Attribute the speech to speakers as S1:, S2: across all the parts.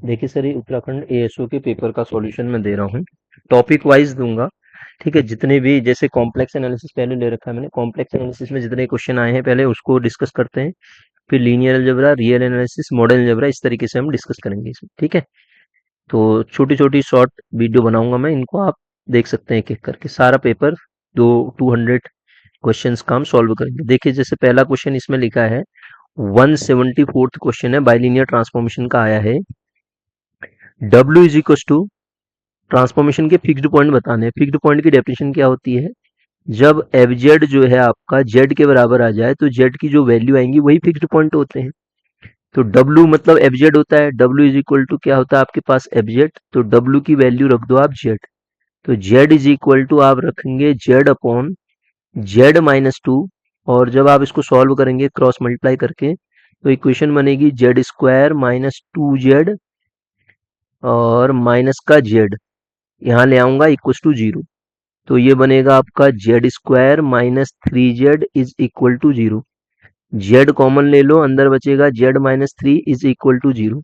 S1: देखिए सर, ये उत्तराखंड एएसओ के पेपर का सॉल्यूशन मैं दे रहा हूँ। टॉपिक वाइज दूंगा। ठीक है, जितने भी जैसे कॉम्प्लेक्स एनालिसिस पहले ले रखा है मैंने, कॉम्प्लेक्स एनालिसिस में जितने क्वेश्चन आए हैं पहले उसको डिस्कस करते हैं। फिर linear algebra, real analysis, model algebra, इस तरीके से हम डिस्कस करेंगे इसमें। ठीक है, तो छोटी छोटी शॉर्ट वीडियो बनाऊंगा मैं, इनको आप देख सकते हैं एक एक करके। सारा पेपर 200 क्वेश्चंस का हम सॉल्व करेंगे। देखिए, जैसे पहला क्वेश्चन इसमें लिखा है, 174th क्वेश्चन है, बाइलिनियर ट्रांसफॉर्मेशन का आया है। W is equal to, transformation के फिक्स्ड पॉइंट बताने हैं। फिक्स्ड पॉइंट की डेफिनेशन क्या होती है? जब एफ जेड जो है आपका जेड के बराबर आ जाए तो जेड की जो वैल्यू आएंगी वही फिक्स्ड पॉइंट होते हैं। तो W मतलब एफ जेड होता है। W इज इक्वल टू क्या होता है आपके पास? F Z. तो W की वैल्यू रख दो आप जेड। तो जेड इज इक्वल टू आप रखेंगे Z upon Z minus two. और जब आप इसको सॉल्व करेंगे क्रॉस मल्टीप्लाई करके, तो इक्वेशन बनेगी Z square minus two Z और माइनस का जेड यहाँ ले आऊंगा इक्वल टू जीरो। तो ये बनेगा आपका Z square minus three Z is equal to zero. Z common ले लो, अंदर बचेगा Z minus three is equal to zero.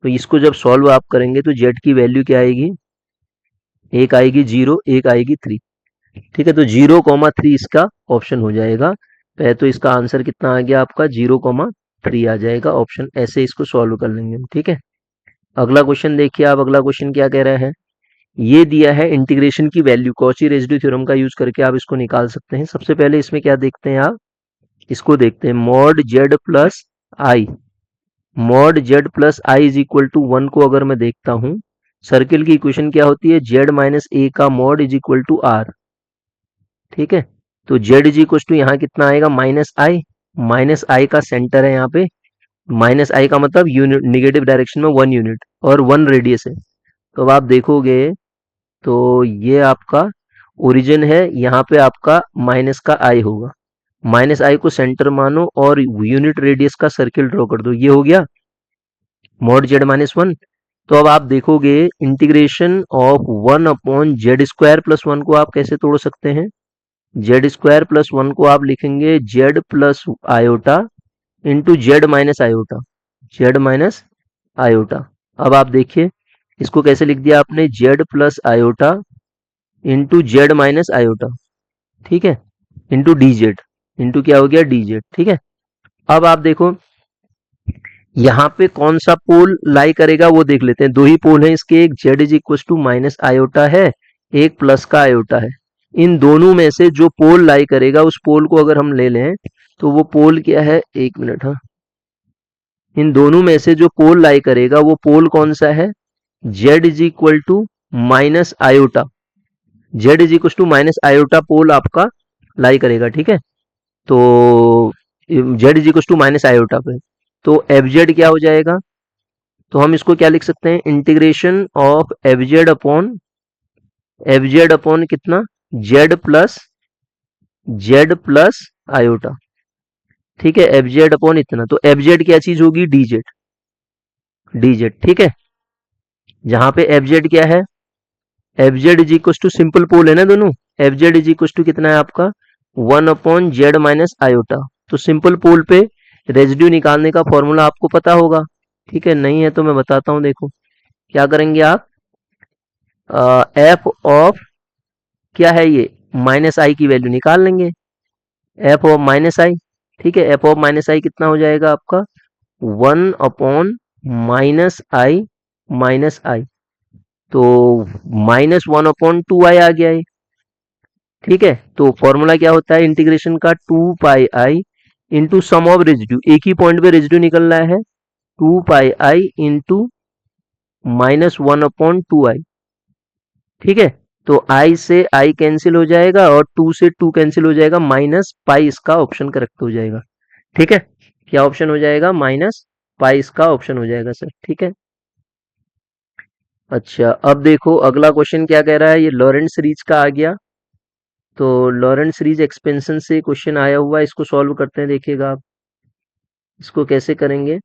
S1: तो इसको जब सॉल्व आप करेंगे तो जेड की वैल्यू क्या आएगी? एक आएगी जीरो, एक आएगी थ्री। ठीक है, तो जीरो कॉमा थ्री इसका ऑप्शन हो जाएगा। पहले तो इसका आंसर कितना आ गया आपका? जीरो कॉमा थ्री आ जाएगा ऑप्शन। ऐसे इसको सॉल्व कर लेंगे हम। ठीक है, अगला क्वेश्चन देखिए आप। अगला क्वेश्चन क्या कह रहा है? ये दिया है इंटीग्रेशन की वैल्यू, कॉची रेसिड्यू थ्योरम का यूज करके आप इसको निकाल सकते हैं। सबसे पहले इसमें क्या देखते हैं आप? इसको देखते हैं, mod Z plus I. Mod Z plus I is equal to one को अगर मैं देखता हूं, सर्किल की इक्वेशन क्या होती है? जेड माइनस ए का mod is equal to R. ठीक है, तो जेड इज इक्वल टू यहाँ कितना आएगा? माइनस आई। माइनस आई का सेंटर है यहाँ पे। माइनस आई का मतलब यूनिट, निगेटिव डायरेक्शन में वन यूनिट और वन रेडियस है। तो अब आप देखोगे तो ये आपका ओरिजिन है, यहाँ पे आपका माइनस का आई होगा। माइनस आई को सेंटर मानो और यूनिट रेडियस का सर्किल ड्रॉ कर दो। ये हो गया मॉड जेड माइनस वन। तो अब आप देखोगे integration of one upon Z square plus one को आप कैसे तोड़ सकते हैं? जेड स्क्वायर प्लस वन को आप लिखेंगे Z plus iota into Z minus iota. Z minus iota. अब आप देखिए इसको कैसे लिख दिया आपने? Z plus iota into Z minus iota. ठीक है, इंटू डी जेड। इंटू क्या हो गया? D Z. ठीक है, अब आप देखो यहाँ पे कौन सा पोल लाई करेगा वो देख लेते हैं। दो ही पोल हैं इसके, एक Z is equal to minus iota है, एक प्लस का आयोटा है। इन दोनों में से जो पोल लाई करेगा उस पोल को अगर हम ले लें तो वो पोल क्या है? एक मिनट, हाँ। इन दोनों में से जो पोल लाई करेगा वो पोल कौन सा है? Z is equal to minus iota. Z is equal to minus iota pole आपका लाई करेगा। ठीक है, तो Z is equal to minus iota पे, तो एफ जेड क्या हो जाएगा? तो हम इसको क्या लिख सकते हैं? Integration of F Z upon कितना? Z plus iota. ठीक है, एफ जेड अपॉन इतना। तो एफ जेड क्या चीज होगी? D Z. D Z. ठीक है, जहां पे एफ जेड क्या है? F Z is equal to, simple pole है ना दोनों। F Z is equal to कितना है आपका? One upon Z minus iota. तो सिंपल पोल पे रेजिड्यू निकालने का फॉर्मूला आपको पता होगा। ठीक है, नहीं है तो मैं बताता हूं। देखो क्या करेंगे आप? एफ ऑफ क्या है ये? माइनस आई की वैल्यू निकाल लेंगे। एफ ऑफ माइनस आई। ठीक है, एफ ऑफ माइनस आई कितना हो जाएगा आपका? वन अपॉन माइनस आई। तो माइनस वन अपॉन टू आई आ गया है। ठीक है, तो फॉर्मूला क्या होता है इंटीग्रेशन का? Two pi i into sum of residue. एक ही पॉइंट पे रेजिड्यू निकल रहा है, two pi i into minus one upon two i. ठीक है, तो आई से आई कैंसिल हो जाएगा और टू से टू कैंसिल हो जाएगा, माइनस पाई इसका ऑप्शन करेक्ट हो जाएगा। ठीक है, क्या ऑप्शन हो जाएगा? माइनस पाई इसका ऑप्शन हो जाएगा सर। ठीक है, अच्छा अब देखो अगला क्वेश्चन क्या कह रहा है। ये लॉरेंट सीरीज का आ गया। तो लॉरेंट सीरीज एक्सपेंशन से क्वेश्चन आया हुआ है, इसको सॉल्व करते हैं। देखिएगा आप इसको कैसे करेंगे।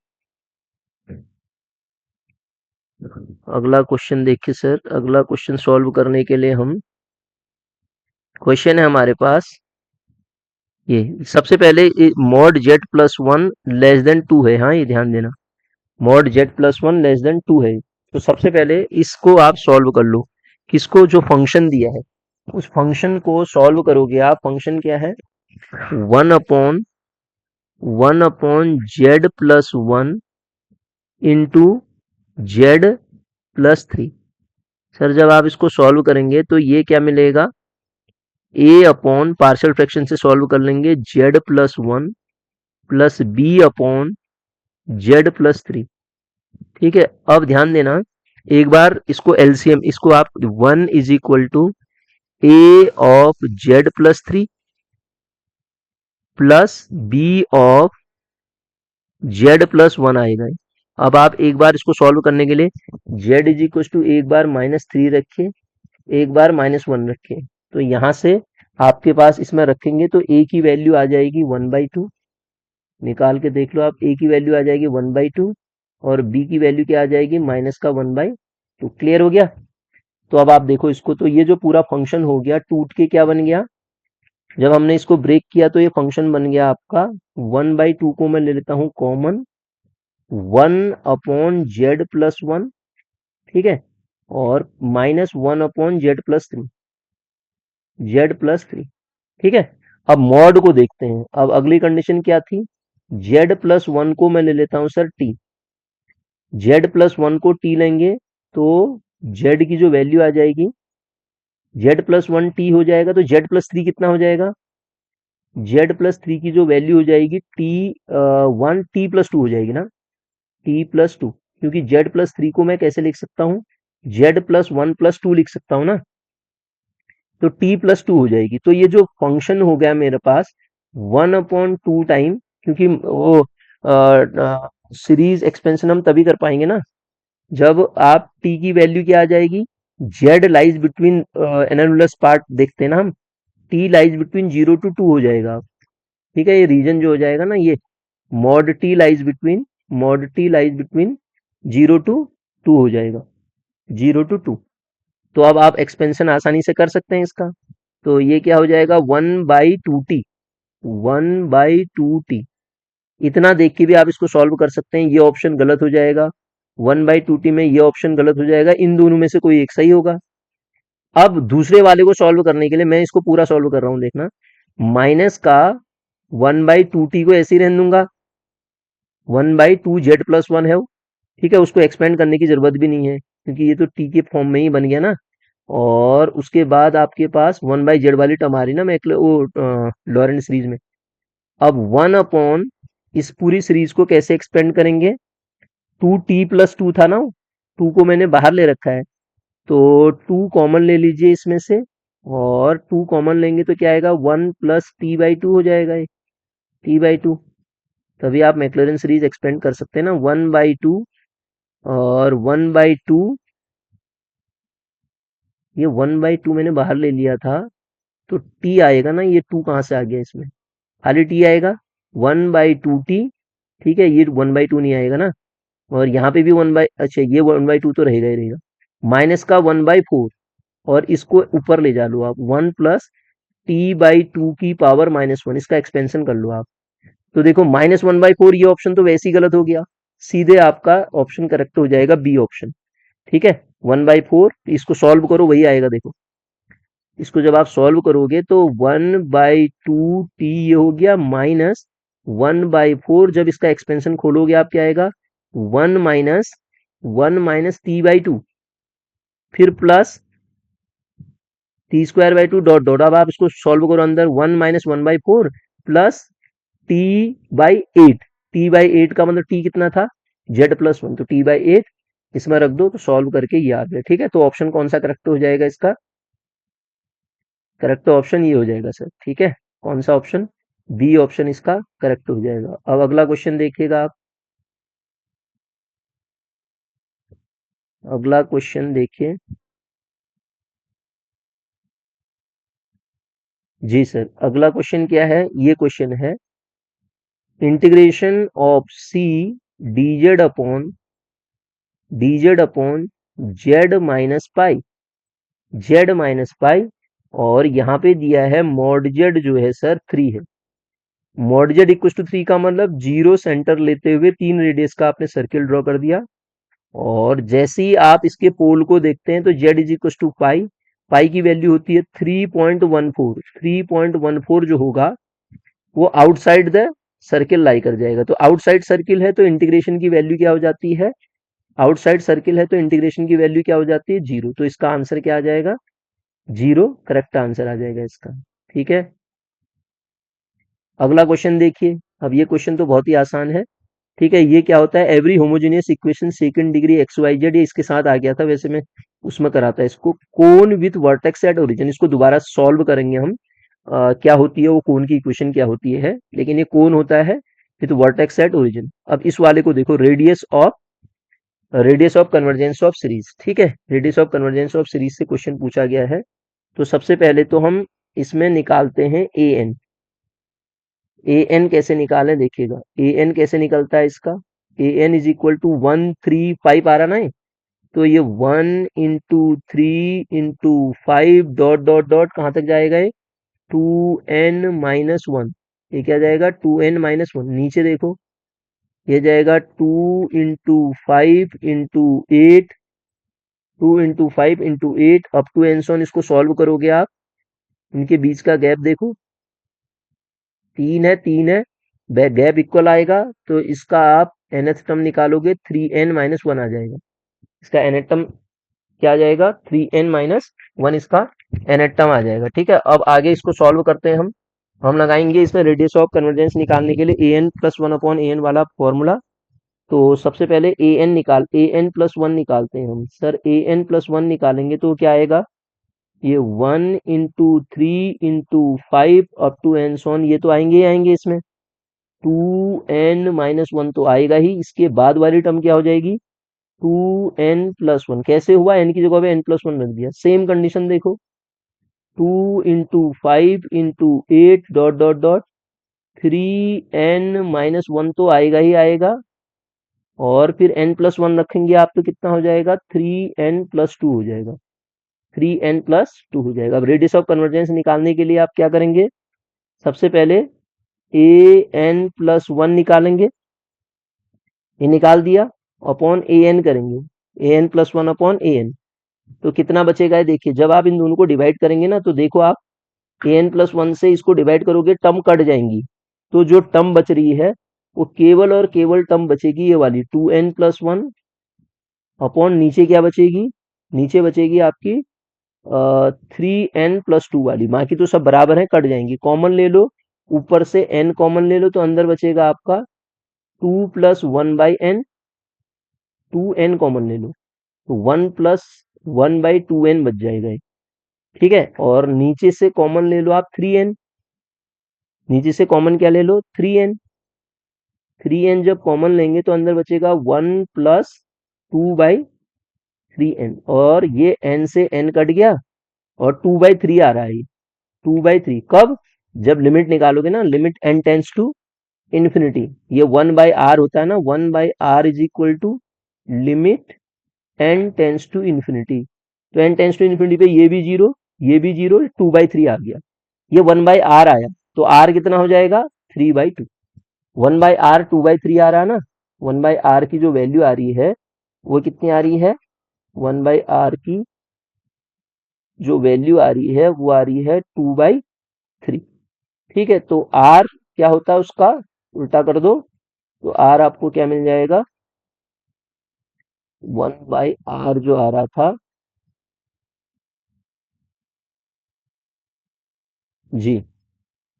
S1: अगला क्वेश्चन देखिए सर, अगला क्वेश्चन सॉल्व करने के लिए हम, क्वेश्चन है हमारे पास ये। सबसे पहले mod Z plus one less than two है। हाँ, ये ध्यान देना, mod Z plus one less than two है। तो सबसे पहले इसको आप सॉल्व कर लो। किसको? जो फंक्शन दिया है उस फंक्शन को सॉल्व करोगे आप। फंक्शन क्या है? One upon Z plus one into Z plus three. Sir जब आप इसको सॉल्व करेंगे तो ये क्या मिलेगा? ए अपॉन पार्शियल फ्रैक्शन से सॉल्व कर लेंगे Z plus one plus B upon Z plus three. ठीक है, अब ध्यान देना, एक बार इसको एलसीएम, इसको आप one is equal to A of Z plus three plus B of Z plus one आएगा। अब आप एक बार इसको सॉल्व करने के लिए जेड इज इक्वल टू एक बार माइनस थ्री रखिए, एक बार माइनस वन रखिए। तो यहां से आपके पास इसमें रखेंगे तो ए की वैल्यू आ जाएगी वन बाई टू। निकाल के देख लो आप, ए की वैल्यू आ जाएगी वन बाई टू और बी की वैल्यू क्या आ जाएगी? माइनस का वन बाई टू। क्लियर हो गया? तो अब आप देखो इसको, तो ये जो पूरा फंक्शन हो गया टूट के क्या बन गया? जब हमने इसको ब्रेक किया तो ये फंक्शन बन गया आपका वन बाई टू को मैं ले लेता हूं common, one upon Z plus one, ठीक है, और minus one upon Z plus three, Z plus three. ठीक है, अब मॉड को देखते हैं। अब अगली कंडीशन क्या थी? जेड प्लस वन को मैं ले लेता हूं sir T. Z plus one को टी लेंगे तो जेड की जो वैल्यू आ जाएगी, जेड प्लस वन टी हो जाएगा, तो जेड प्लस थ्री कितना हो जाएगा? जेड प्लस थ्री की जो वैल्यू हो जाएगी T one T plus two हो जाएगी ना, टी प्लस टू। क्योंकि जेड प्लस थ्री को मैं कैसे लिख सकता हूँ? Z plus one plus two लिख सकता हूँ ना, तो टी प्लस टू हो जाएगी। तो ये जो फंक्शन हो गया मेरे पास वन अपॉन टू टाइम, क्योंकि वो सीरीज एक्सपेंशन हम तभी कर पाएंगे ना जब आप टी की वैल्यू क्या आ जाएगी? Z lies between annulus part देखते हैं ना हम, T lies between zero to two हो जाएगा। ठीक है, ये रीजन जो हो जाएगा ना, ये mod T lies between, mod T lies between zero to two हो जाएगा, जीरो टू टू। तो अब आप एक्सपेंशन आसानी से कर सकते हैं इसका। तो ये क्या हो जाएगा? One by two T, one by two T. इतना देख के भी आप इसको सॉल्व कर सकते हैं। ये ऑप्शन गलत हो जाएगा, वन बाई टू टी में ये ऑप्शन गलत हो जाएगा, इन दोनों में से कोई एक सही होगा। अब दूसरे वाले को सॉल्व करने के लिए मैं इसको पूरा सॉल्व कर रहा हूं, देखना, माइनस का वन बाई टू टी को ऐसे ही रहने दूंगा, one by two Z plus one है वो, ठीक है, उसको एक्सपेंड करने की जरूरत भी नहीं है क्योंकि ये तो टी के फॉर्म में ही बन गया ना। और उसके बाद आपके पास वन बाई जेड वाली टर्म आ रही ना, मैं वो लॉरेंट सीरीज में। अब वन अपॉन इस पूरी सीरीज को कैसे एक्सपेंड करेंगे? टू टी प्लस टू था ना, टू को मैंने बाहर ले रखा है, तो टू कॉमन ले लीजिए इसमें से, और टू कॉमन लेंगे तो क्या आएगा? One plus T by to हो जाएगा ये, टी बाई टू। तभी आप मैक्लॉरिन सीरीज एक्सपेंड कर सकते हैं ना, वन बाई टू और वन बाई टू, ये वन बाई टू मैंने बाहर ले लिया था, तो टी आएगा ना, ये टू कहाँ से आ गया इसमें? खाली टी आएगा, वन बाई टू टी। ठीक है, ये वन बाई टू नहीं आएगा ना, और यहाँ पे भी वन बाई, अच्छा ये वन बाई टू तो रहेगा ही रहेगा, माइनस का वन बाई फोर, और इसको ऊपर ले जा लो आप, one plus T by to की पावर माइनस वन, इसका एक्सपेंशन कर लो आप। तो देखो माइनस वन बाई फोर, ये ऑप्शन तो वैसे ही गलत हो गया, सीधे आपका ऑप्शन करेक्ट हो जाएगा बी ऑप्शन। ठीक है, वन बाई फोर, इसको सॉल्व करो वही आएगा देखो। इसको जब आप सॉल्व करोगे तो वन बाई टू टी ये हो गया माइनस वन बाई फोर, जब इसका एक्सपेंशन खोलोगे आप क्या आएगा? One minus T by two, फिर plus T square by two dot dot. अब आप इसको सॉल्व करो अंदर, one minus one by four plus T by eight. T by eight का मतलब टी कितना था? जेड प्लस वन, तो टी बाई एट इसमें रख दो तो सॉल्व करके ये आ गया। ठीक है, तो ऑप्शन कौन सा करेक्ट हो जाएगा इसका? करेक्ट ऑप्शन ये हो जाएगा सर। ठीक है, कौन सा ऑप्शन? बी ऑप्शन इसका करेक्ट हो जाएगा। अब अगला क्वेश्चन देखिएगा आप, अगला क्वेश्चन देखिए। जी सर, अगला क्वेश्चन क्या है? ये क्वेश्चन है integration of C DZ upon Z minus pi, Z minus pi, और यहाँ पे दिया है मॉड जेड जो है सर थ्री है। Mod Z equal to three का मतलब जीरो सेंटर लेते हुए तीन रेडियस का आपने सर्किल ड्रॉ कर दिया, और जैसे ही आप इसके पोल को देखते हैं तो z इज इक्व टू पाई, पाई की वैल्यू होती है 3.14, 3.14 जो होगा वो आउटसाइड द सर्किल लाई कर जाएगा। तो आउटसाइड सर्किल है तो इंटीग्रेशन की वैल्यू क्या हो जाती है, आउटसाइड सर्किल है तो इंटीग्रेशन की वैल्यू क्या हो जाती है, जीरो। तो इसका आंसर क्या आ जाएगा, जीरो करेक्ट आंसर आ जाएगा इसका। ठीक है, अगला क्वेश्चन देखिए। अब ये क्वेश्चन तो बहुत ही आसान है। ठीक है, ये क्या होता है, every homogeneous equation second degree X Y Z, ये इसके साथ आ गया था, वैसे मैं उसमें कराता है इसको। कोन विथ वर्टेक्स एट ओरिजिन, इसको दोबारा सॉल्व करेंगे हम। क्या होती है वो कोन की इक्वेशन क्या होती है, लेकिन ये कोन होता है विथ वर्टेक्स एट ओरिजिन। अब इस वाले को देखो, radius of convergence of series. ठीक है, radius of convergence of series से क्वेश्चन पूछा गया है। तो सबसे पहले तो हम इसमें निकालते हैं ए एन। ए एन कैसे निकालें देखिएगा, ए एन कैसे निकलता है इसका, A N is equal to 135 आ रहा ना ये? तो ये 1 into 3 into 5 dot dot dot कहाँ तक जाएगा ये, 2n-1। ये क्या जाएगा, 2n-1। नीचे देखो, ये जाएगा 2 into 5 into 8, 2 into 5 into 8 up to N सोन। इसको सॉल्व करोगे आप, इनके बीच का गैप देखो, 3 है, गैप इक्वल आएगा, तो इसका आप nth टर्म निकालोगे 3n-1 आ जाएगा। इसका nth टर्म क्या आ जाएगा, 3n-1 इसका nth टर्म आ जाएगा। ठीक है, अब आगे इसको सॉल्व करते हैं हम लगाएंगे इसमें रेडियस ऑफ कन्वर्जेंस निकालने के लिए an+1/an वाला फॉर्मूला। तो सबसे पहले an+1 निकालते हैं हम। सर an+1 निकालेंगे तो क्या आएगा, ये 1 into 3 into 5 up to N सोन, ये तो आएंगे ही आएंगे इसमें। 2n-1 तो आएगा ही, इसके बाद वाली टर्म क्या हो जाएगी, 2n+1। कैसे हुआ, n की जगह पे n+1 रख दिया। सेम कंडीशन देखो, 2 into 5 into 8 dot dot dot 3n-1 तो आएगा ही आएगा, और फिर n+1 रखेंगे आप तो कितना हो जाएगा, 3n+2 हो जाएगा, 3n+2 हो जाएगा। अब रेडियस ऑफ कन्वर्जेंस निकालने के लिए आप क्या करेंगे, सबसे पहले an+1 निकालेंगे, ये निकाल दिया, अपॉन an करेंगे, an+1/an। तो कितना बचेगा ये देखिए, जब आप इन दोनों को डिवाइड करेंगे ना, तो देखो आप an+1 से इसको डिवाइड करोगे, टर्म कट जाएंगी, तो जो टर्म बच रही है वो केवल और केवल टर्म बचेगी ये वाली 2n+1 अपॉन नीचे क्या बचेगी, नीचे बचेगी आपकी 3n+2 वाली। बाकी तो सब बराबर है, कट जाएंगी। कॉमन ले लो, ऊपर से n कॉमन ले लो, तो अंदर बचेगा आपका 2+1/n, 2n कॉमन ले लो तो 1+1/2n बच जाएगा ये। ठीक है, और नीचे से कॉमन ले लो आप 3n, नीचे से कॉमन क्या ले लो, 3n, 3n जब कॉमन लेंगे तो अंदर बचेगा 1+2/3n, और ये n से n कट गया, और 2/3 आ रहा है ये, 2/3 कब, जब लिमिट निकालोगे ना, limit n tends to infinity, ये 1/r होता है ना, 1/r is equal to limit n tends to infinity. तो n टेंस टू इन्फिनिटी पे ये भी जीरो, ये भी जीरो, 2/3 आ गया, ये 1/r आया, तो r कितना हो जाएगा, 3/2। 1/r 2/3 आ रहा है ना, 1/r की जो वैल्यू आ रही है वो कितनी आ रही है, 1/r की जो वैल्यू आ रही है वो आ रही है 2/3। ठीक है, तो r क्या होता है उसका उल्टा कर दो, तो r आपको क्या मिल जाएगा, 1/r जो आ रहा था, जी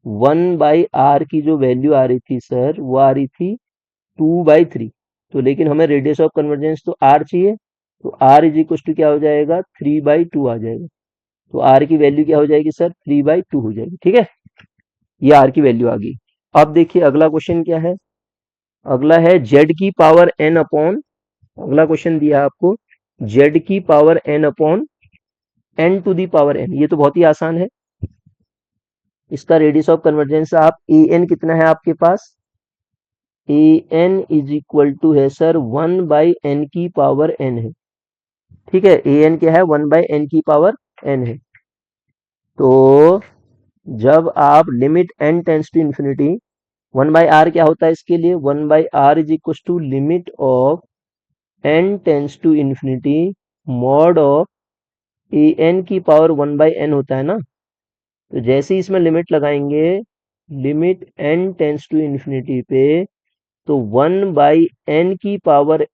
S1: 1/r की जो वैल्यू आ रही थी सर, वो आ रही थी 2/3। तो लेकिन हमें रेडियस ऑफ कन्वर्जेंस तो r चाहिए, तो r इज इक्वल टू क्या हो जाएगा, 3/2 आ जाएगा। तो r की वैल्यू क्या हो जाएगी सर, 3/2 हो जाएगी। ठीक है, ये r की वैल्यू आ गई। अब देखिए अगला क्वेश्चन क्या है, अगला है z की पावर n अपॉन, अगला क्वेश्चन दिया है आपको, z की power n upon n to the power n। ये तो बहुत ही आसान है, इसका रेडियस ऑफ कन्वर्जेंस आप ए एन कितना है आपके पास, A N is equal to है सर 1/n की पावर n है। ठीक है, ए एन क्या है, 1/n की पावर n है। तो जब आप limit n tends to infinity, 1/r क्या होता है इसके लिए, 1/r is equal to limit of n tends to infinity mod of A N की पावर 1/n होता है ना, तो जैसे ही इसमें लिमिट लगाएंगे, limit n tends to infinity पे, तो 1/n की पावर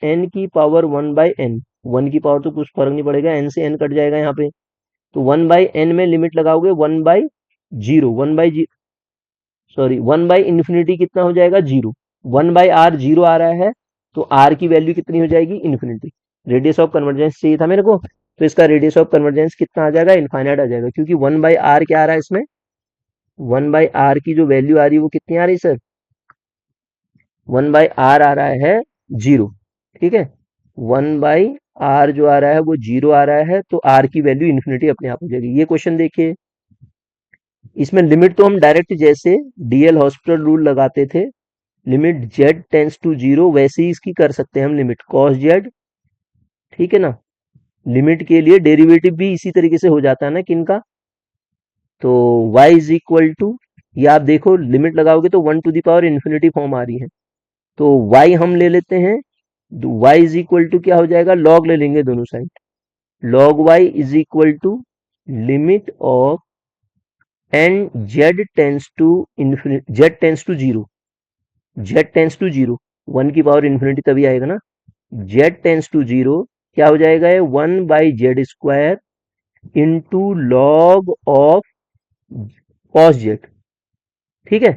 S1: 1/n, 1 की पावर तो कुछ फर्क नहीं पड़ेगा, n से n कट जाएगा यहाँ पे, तो 1/n में लिमिट लगाओगे 1/0, 1/इन्फिनिटी कितना हो जाएगा, 0। 1/r 0 आ रहा है, तो r की वैल्यू कितनी हो जाएगी, इन्फिनिटी। रेडियस ऑफ कन्वर्जेंस चाहिए था मेरे को, तो इसका रेडियस ऑफ कन्वर्जेंस कितना आ जाएगा, इनफाइनाइट आ जाएगा, क्योंकि 1/r क्या आ रहा है इसमें, 1/r की जो वैल्यू आ रही है वो कितनी आ रही है सर, 1/r आ रहा है 0। ठीक है, 1/r जो आ रहा है वो 0 आ रहा है, तो r की वैल्यू इन्फिनिटी अपने आप हो जाएगी। ये क्वेश्चन देखिए, इसमें लिमिट तो हम डायरेक्ट जैसे डीएल हॉस्पिटल रूल लगाते थे, लिमिट z टेंस टू 0, वैसे ही इसकी कर सकते हैं हम, लिमिट cos z। ठीक है ना, लिमिट के लिए डेरिवेटिव भी इसी तरीके से हो जाता है ना, किनका, तो y इज इक्वल टू, ये आप देखो लिमिट लगाओगे तो 1 to the power infinity form आ रही है, तो y हम ले लेते हैं, y इज इक्वल टू क्या हो जाएगा, log ले लेंगे दोनों side, log y is equal to limit of N z tends to infinity, z tends to 0, z tends to 0, 1 की पावर इन्फिनिटी तभी आएगा ना, z टेंस टू 0 क्या हो जाएगा, ये 1/z² into log of cos Z. ठीक है,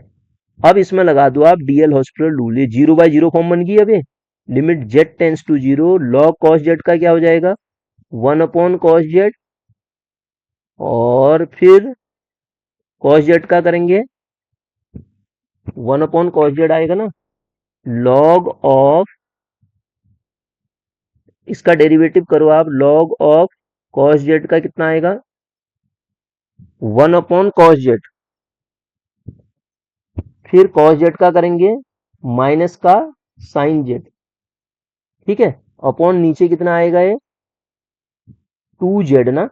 S1: अब इसमें लगा दो आप डीएल हॉस्पिटल रूल, ये 0/0 फॉर्म बन गई। अब ये limit Z tends to 0, log cos Z का क्या हो जाएगा, 1/cos जेड, और फिर कॉस जेड का करेंगे 1/cos जेड आएगा ना, लॉग ऑफ, इसका डेरिवेटिव करो आप, लॉग ऑफ कॉस जेड का कितना आएगा, 1/cos जेड, फिर कॉस जेड का करेंगे माइनस का साइन जेड। ठीक है, अपॉन नीचे कितना आएगा, ये 2z ना,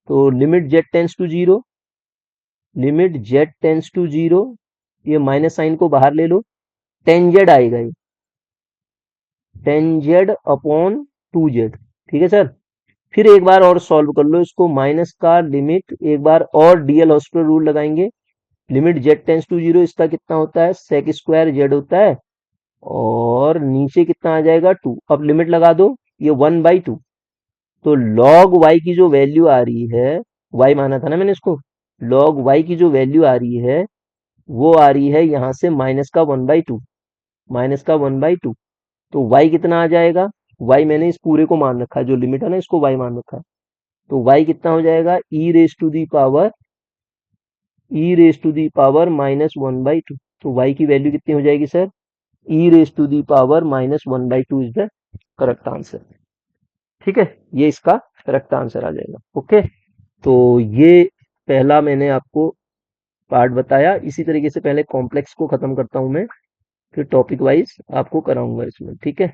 S1: तो limit z tends to 0, limit z tends to 0, ये माइनस साइन को बाहर ले लो, 10z आएगा ये, 10z अपॉन 2z। ठीक है सर, फिर एक बार और सॉल्व कर लो इसको, माइनस का लिमिट एक बार और डीएल हॉस्पिटल रूल लगाएंगे, लिमिट z टेंस टू 0, इसका कितना होता है, सेक स्क्वायर z होता है, और नीचे कितना आ जाएगा 2, अब लिमिट लगा दो, ये 1/2, तो log y की जो वैल्यू आ रही है, y माना था ना मैंने इसको, log y की जो वैल्यू आ रही है वो आ रही है यहां से माइनस का 1/2, माइनस का 1/2, तो y कितना आ जाएगा, y मैंने इस पूरे को मान रखा है, जो लिमिट है ना इसको y मान रखा है, तो y कितना हो जाएगा, e raised to the power -1/2, तो y की वैल्यू कितनी हो जाएगी sir, e raised to the power -1/2 is the correct answer. ठीक है, ये इसका करेक्ट आंसर आ जाएगा। ओके, तो ये पहला मैंने आपको पार्ट बताया, इसी तरीके से पहले कॉम्प्लेक्स को खत्म करता हूं मैं, फिर टॉपिक वाइज आपको कराऊंगा इसमें। ठीक है।